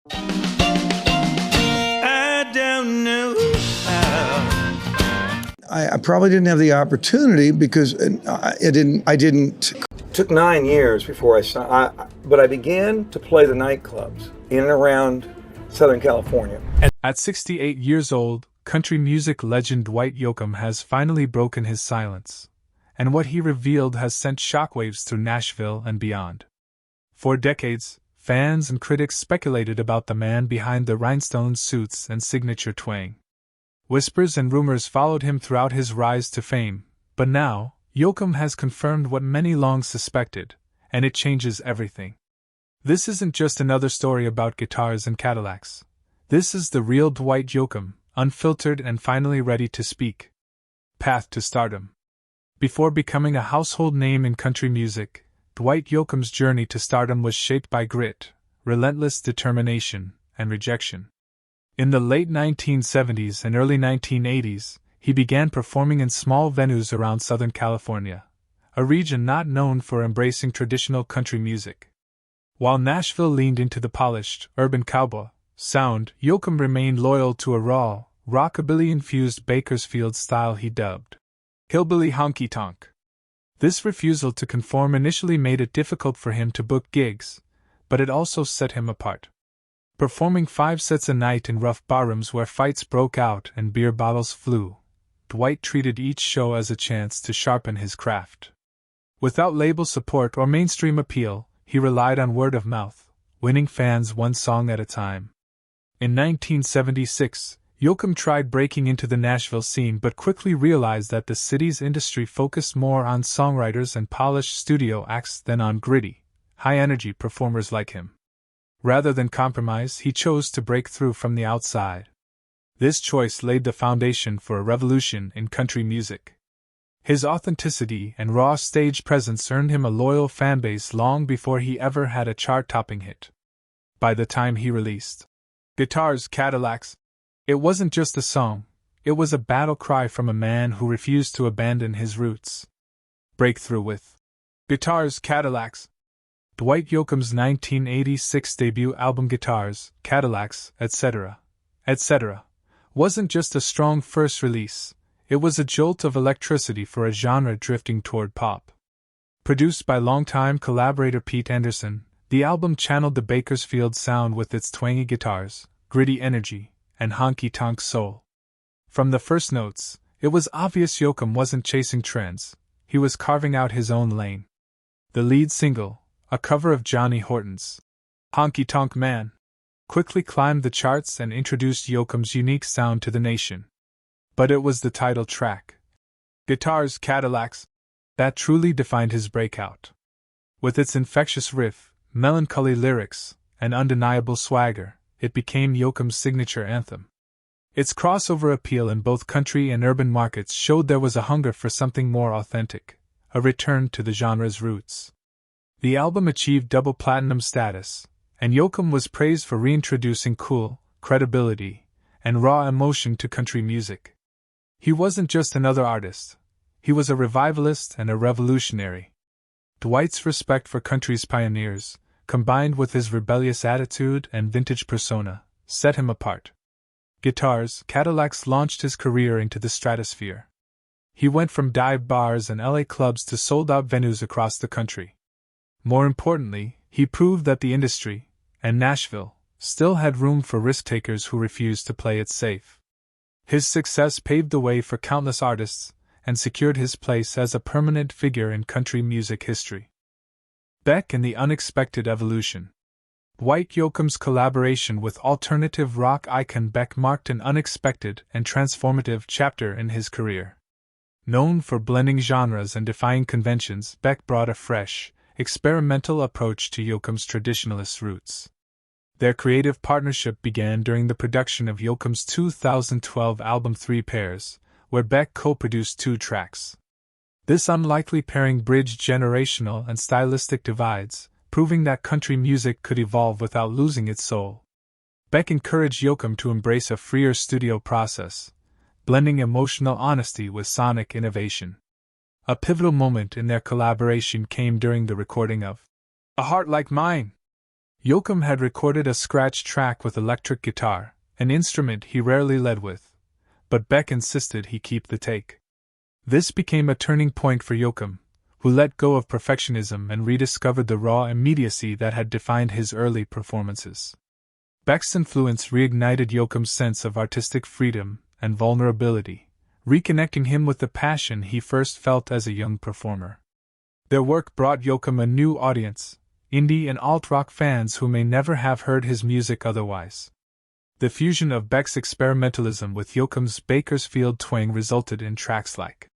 I don't know how. I probably didn't have the opportunity because I didn't. It took 9 years before but I began to play the nightclubs in and around Southern California. At 68 years old, country music legend Dwight Yoakam has finally broken his silence, and what he revealed has sent shockwaves through Nashville and beyond. For decades, fans and critics speculated about the man behind the rhinestone suits and signature twang. Whispers and rumors followed him throughout his rise to fame, but now, Yoakam has confirmed what many long suspected, and it changes everything. This isn't just another story about guitars and Cadillacs. This is the real Dwight Yoakam, unfiltered and finally ready to speak. Path to stardom. Before becoming a household name in country music, Dwight Yoakam's journey to stardom was shaped by grit, relentless determination, and rejection. In the late 1970s and early 1980s, he began performing in small venues around Southern California, a region not known for embracing traditional country music. While Nashville leaned into the polished, urban cowboy sound, Yoakam remained loyal to a raw, rockabilly-infused Bakersfield style he dubbed hillbilly honky-tonk. This refusal to conform initially made it difficult for him to book gigs, but it also set him apart. Performing 5 sets a night in rough barrooms where fights broke out and beer bottles flew, Dwight treated each show as a chance to sharpen his craft. Without label support or mainstream appeal, he relied on word of mouth, winning fans one song at a time. In 1976, Yoakam tried breaking into the Nashville scene but quickly realized that the city's industry focused more on songwriters and polished studio acts than on gritty, high-energy performers like him. Rather than compromise, he chose to break through from the outside. This choice laid the foundation for a revolution in country music. His authenticity and raw stage presence earned him a loyal fanbase long before he ever had a chart-topping hit. By the time he released Guitars, Cadillacs, it wasn't just a song, it was a battle cry from a man who refused to abandon his roots. Breakthrough with Guitars, Cadillacs. Dwight Yoakam's 1986 debut album Guitars, Cadillacs, etc., wasn't just a strong first release, it was a jolt of electricity for a genre drifting toward pop. Produced by longtime collaborator Pete Anderson, the album channeled the Bakersfield sound with its twangy guitars, gritty energy, and honky-tonk soul. From the first notes, it was obvious Yoakam wasn't chasing trends, he was carving out his own lane. The lead single, a cover of Johnny Horton's Honky Tonk Man, quickly climbed the charts and introduced Yoakam's unique sound to the nation. But it was the title track, Guitars, Cadillacs, that truly defined his breakout. With its infectious riff, melancholy lyrics, and undeniable swagger, it became Yoakam's signature anthem. Its crossover appeal in both country and urban markets showed there was a hunger for something more authentic, a return to the genre's roots. The album achieved double platinum status, and Yoakam was praised for reintroducing cool, credibility, and raw emotion to country music. He wasn't just another artist, he was a revivalist and a revolutionary. Dwight's respect for country's pioneers, combined with his rebellious attitude and vintage persona, set him apart. Guitars, Cadillacs launched his career into the stratosphere. He went from dive bars and LA clubs to sold-out venues across the country. More importantly, he proved that the industry, and Nashville, still had room for risk-takers who refused to play it safe. His success paved the way for countless artists, and secured his place as a permanent figure in country music history. Beck and the Unexpected Evolution. Dwight Yoakam's collaboration with alternative rock icon Beck marked an unexpected and transformative chapter in his career. Known for blending genres and defying conventions, Beck brought a fresh, experimental approach to Yoakam's traditionalist roots. Their creative partnership began during the production of Yoakam's 2012 album 3 Pairs, where Beck co-produced 2 tracks. This unlikely pairing bridged generational and stylistic divides, proving that country music could evolve without losing its soul. Beck encouraged Yoakam to embrace a freer studio process, blending emotional honesty with sonic innovation. A pivotal moment in their collaboration came during the recording of A Heart Like Mine, Yoakam had recorded a scratch track with electric guitar, an instrument he rarely led with, but Beck insisted he keep the take. This became a turning point for Yoakam, who let go of perfectionism and rediscovered the raw immediacy that had defined his early performances. Beck's influence reignited Yoakam's sense of artistic freedom and vulnerability, reconnecting him with the passion he first felt as a young performer. Their work brought Yoakam a new audience, indie and alt-rock fans who may never have heard his music otherwise. The fusion of Beck's experimentalism with Yoakam's Bakersfield twang resulted in tracks like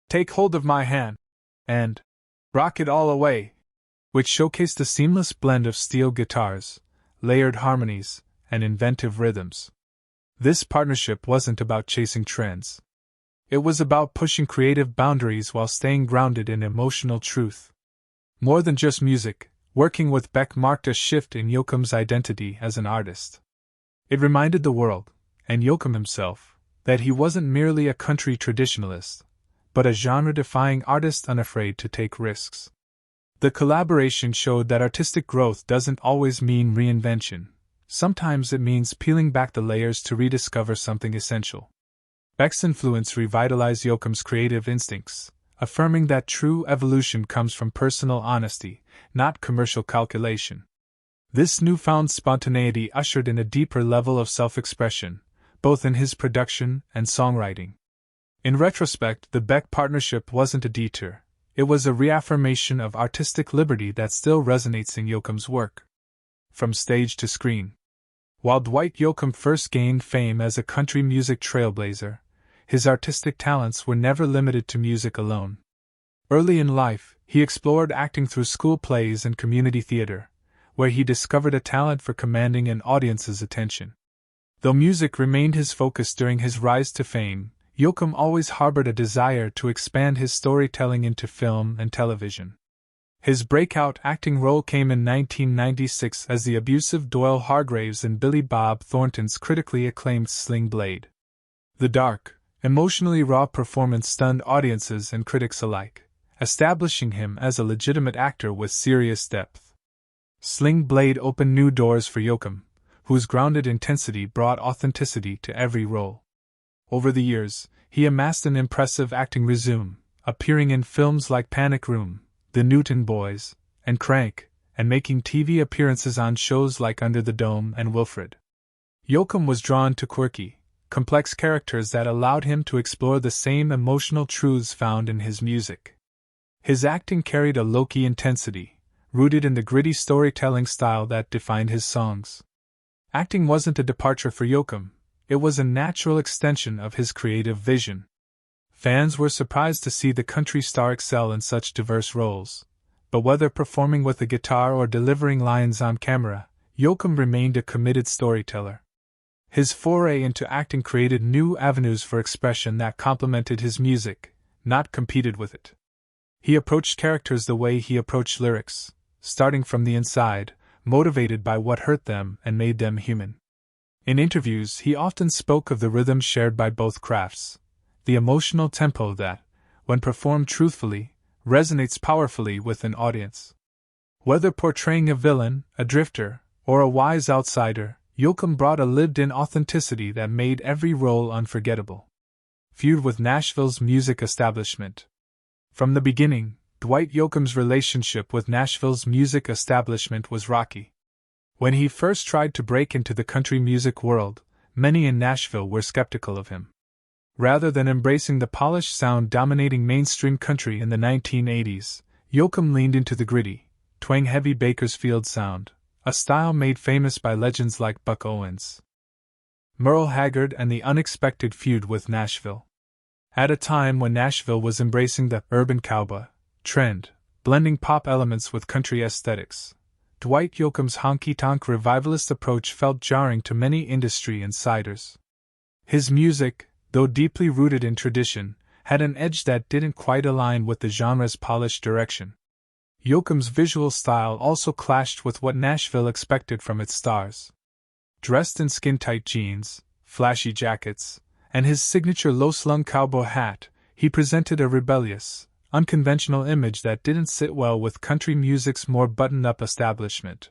Take Hold of My Hand and Rock It All Away, which showcased a seamless blend of steel guitars, layered harmonies, and inventive rhythms. This partnership wasn't about chasing trends. It was about pushing creative boundaries while staying grounded in emotional truth. More than just music, working with Beck marked a shift in Yoakam's identity as an artist. It reminded the world, and Yoakam himself, that he wasn't merely a country traditionalist, but a genre-defying artist unafraid to take risks. The collaboration showed that artistic growth doesn't always mean reinvention. Sometimes it means peeling back the layers to rediscover something essential. Beck's influence revitalized Yoakam's creative instincts, affirming that true evolution comes from personal honesty, not commercial calculation. This newfound spontaneity ushered in a deeper level of self-expression, both in his production and songwriting. In retrospect, the Beck partnership wasn't a detour. It was a reaffirmation of artistic liberty that still resonates in Yoakam's work. From stage to screen. While Dwight Yoakam first gained fame as a country music trailblazer, his artistic talents were never limited to music alone. Early in life, he explored acting through school plays and community theater, where he discovered a talent for commanding an audience's attention. Though music remained his focus during his rise to fame, Yoakam always harbored a desire to expand his storytelling into film and television. His breakout acting role came in 1996 as the abusive Doyle Hargraves in Billy Bob Thornton's critically acclaimed Sling Blade. The dark, emotionally raw performance stunned audiences and critics alike, establishing him as a legitimate actor with serious depth. Sling Blade opened new doors for Yoakam, whose grounded intensity brought authenticity to every role. Over the years, he amassed an impressive acting resume, appearing in films like Panic Room, The Newton Boys, and Crank, and making TV appearances on shows like Under the Dome and Wilfred. Yoakam was drawn to quirky, complex characters that allowed him to explore the same emotional truths found in his music. His acting carried a low-key intensity, rooted in the gritty storytelling style that defined his songs. Acting wasn't a departure for Yoakam, it was a natural extension of his creative vision. Fans were surprised to see the country star excel in such diverse roles, but whether performing with a guitar or delivering lines on camera, Yoakam remained a committed storyteller. His foray into acting created new avenues for expression that complemented his music, not competed with it. He approached characters the way he approached lyrics, starting from the inside, motivated by what hurt them and made them human. In interviews, he often spoke of the rhythm shared by both crafts, the emotional tempo that, when performed truthfully, resonates powerfully with an audience. Whether portraying a villain, a drifter, or a wise outsider, Yoakam brought a lived-in authenticity that made every role unforgettable. Feud with Nashville's music establishment. From the beginning, Dwight Yoakam's relationship with Nashville's music establishment was rocky. When he first tried to break into the country music world, many in Nashville were skeptical of him. Rather than embracing the polished sound dominating mainstream country in the 1980s, Yoakam leaned into the gritty, twang-heavy Bakersfield sound, a style made famous by legends like Buck Owens, Merle Haggard, and the unexpected feud with Nashville. At a time when Nashville was embracing the urban cowboy trend, blending pop elements with country aesthetics, Dwight Yoakam's honky-tonk revivalist approach felt jarring to many industry insiders. His music, though deeply rooted in tradition, had an edge that didn't quite align with the genre's polished direction. Yoakam's visual style also clashed with what Nashville expected from its stars. Dressed in skin-tight jeans, flashy jackets, and his signature low-slung cowboy hat, he presented a rebellious, unconventional image that didn't sit well with country music's more buttoned-up establishment.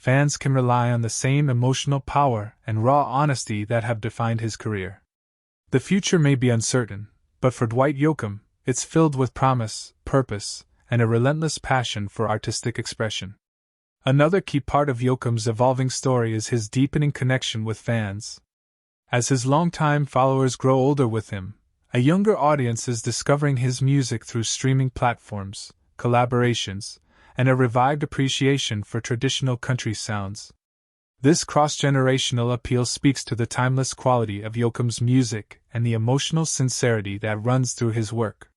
fans can rely on the same emotional power and raw honesty that have defined his career. The future may be uncertain, but for Dwight Yoakam, it's filled with promise, purpose, and a relentless passion for artistic expression. Another key part of Yoakam's evolving story is his deepening connection with fans. As his longtime followers grow older with him, a younger audience is discovering his music through streaming platforms, collaborations, and a revived appreciation for traditional country sounds. This cross-generational appeal speaks to the timeless quality of Yoakam's music and the emotional sincerity that runs through his work.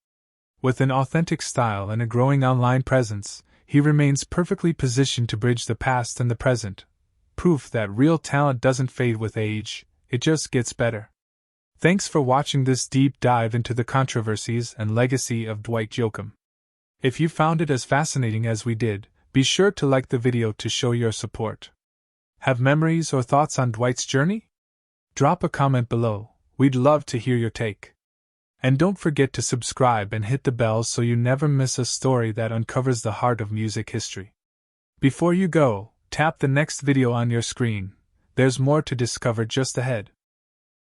With an authentic style and a growing online presence, he remains perfectly positioned to bridge the past and the present, proof that real talent doesn't fade with age, it just gets better. Thanks for watching this deep dive into the controversies and legacy of Dwight Yoakam. If you found it as fascinating as we did, be sure to like the video to show your support. Have memories or thoughts on Dwight's journey? Drop a comment below, we'd love to hear your take. And don't forget to subscribe and hit the bell so you never miss a story that uncovers the heart of music history. Before you go, tap the next video on your screen, there's more to discover just ahead.